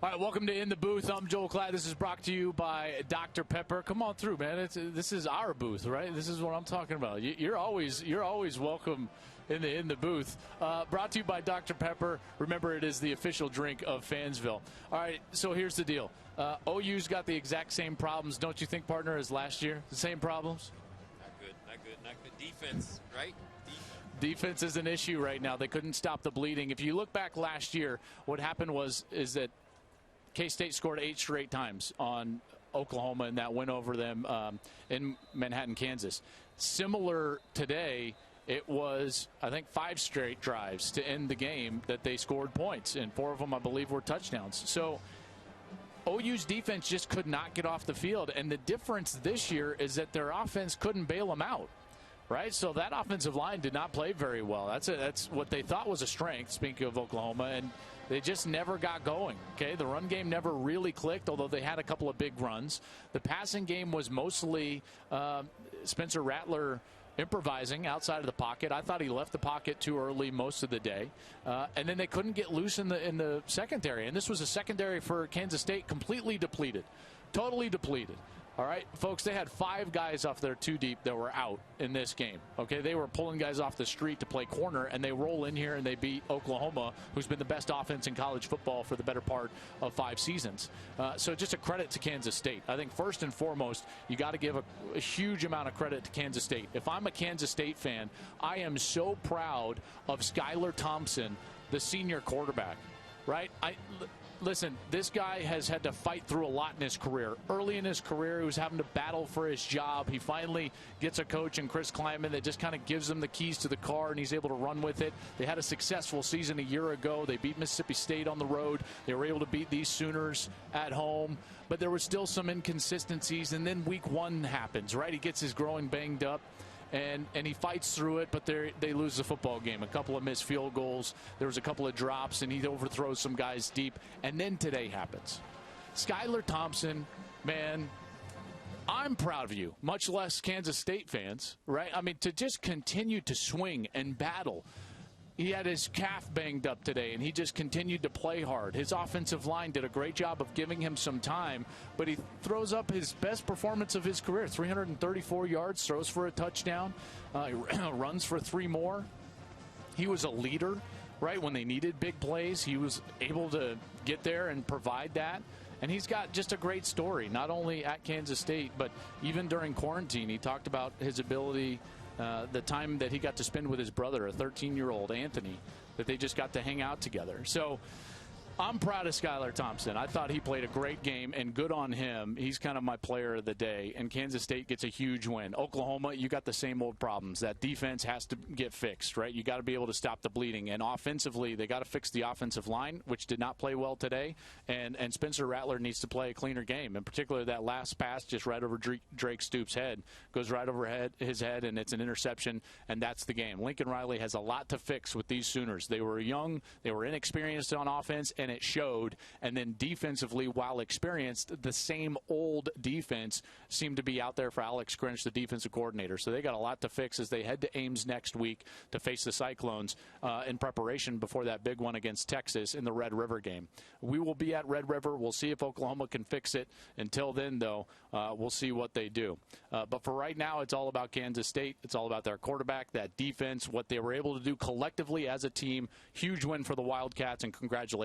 All right, welcome to In the Booth. I'm Joel Klatt. This is brought to you by Dr. Pepper. Come on through, man. This is our booth, right? This is what I'm talking about. You're always welcome in the booth. Brought to you by Dr. Pepper. Remember, it is the official drink of Fansville. All right, so here's the deal. OU's got the exact same problems, don't you think, partner, as last year? The same problems? Not good. Defense, right? Defense is an issue right now. They couldn't stop the bleeding. If you look back last year, what happened is that K-State scored 8 straight times on Oklahoma in that win over them in Manhattan, Kansas. Similar today, it was, I think, 5 straight drives to end the game that they scored points, and 4 of them, I believe, were touchdowns. So OU's defense just could not get off the field, and the difference this year is that their offense couldn't bail them out. Right, so that offensive line did not play very well. That's what they thought was a strength, speaking of Oklahoma, and they just never got going. Okay, the run game never really clicked, although they had a couple of big runs. The passing game was mostly Spencer Rattler improvising outside of the pocket. I thought he left the pocket too early most of the day, and then they couldn't get loose in the secondary. And this was a secondary for Kansas State completely depleted, totally depleted. All right, folks, they had 5 guys off their 2 deep that were out in this game. Okay, they were pulling guys off the street to play corner, and they roll in here and they beat Oklahoma, who's been the best offense in college football for the better part of 5 seasons. So just a credit to Kansas State. I think first and foremost, you got to give a huge amount of credit to Kansas State. If I'm a Kansas State fan, I am so proud of Skylar Thompson, the senior quarterback. Right? Listen, this guy has had to fight through a lot in his career. Early in his career, he was having to battle for his job. He finally gets a coach in Chris Klieman that just kind of gives him the keys to the car, and he's able to run with it. They had a successful season a year ago. They beat Mississippi State on the road. They were able to beat these Sooners at home. But there were still some inconsistencies, and then week 1 happens, right? He gets his groin banged up. And he fights through it, but they lose the football game. A couple of missed field goals. There was a couple of drops, and he overthrows some guys deep. And then today happens. Skylar Thompson, man, I'm proud of you, much less Kansas State fans, right? I mean, to just continue to swing and battle. He had his calf banged up today, and he just continued to play hard. His offensive line did a great job of giving him some time, but he throws up his best performance of his career, 334 yards, throws for a touchdown, runs for 3 more. He was a leader, right? When they needed big plays, he was able to get there and provide that. And he's got just a great story, not only at Kansas State, but even during quarantine. He talked about his ability, the time that he got to spend with his brother, a 13-year-old Anthony, that they just got to hang out together. So I'm proud of Skylar Thompson. I thought he played a great game, and good on him. He's kind of my player of the day, and Kansas State gets a huge win. Oklahoma, you got the same old problems. That defense has to get fixed, right? You got to be able to stop the bleeding. And offensively, they got to fix the offensive line, which did not play well today. And Spencer Rattler needs to play a cleaner game. In particular, that last pass just right over Drake Stoops' head, goes right over his head, and it's an interception, and that's the game. Lincoln Riley has a lot to fix with these Sooners. They were young, they were inexperienced on offense, and it showed. And then defensively, while experienced, the same old defense seemed to be out there for Alex Grinch, the defensive coordinator. So they got a lot to fix as they head to Ames next week to face the Cyclones in preparation before that big one against Texas in the Red River game. We will be at Red River. We'll see if Oklahoma can fix it. Until then, though, we'll see what they do. But for right now, it's all about Kansas State. It's all about their quarterback, that defense, what they were able to do collectively as a team. Huge win for the Wildcats, and congratulations.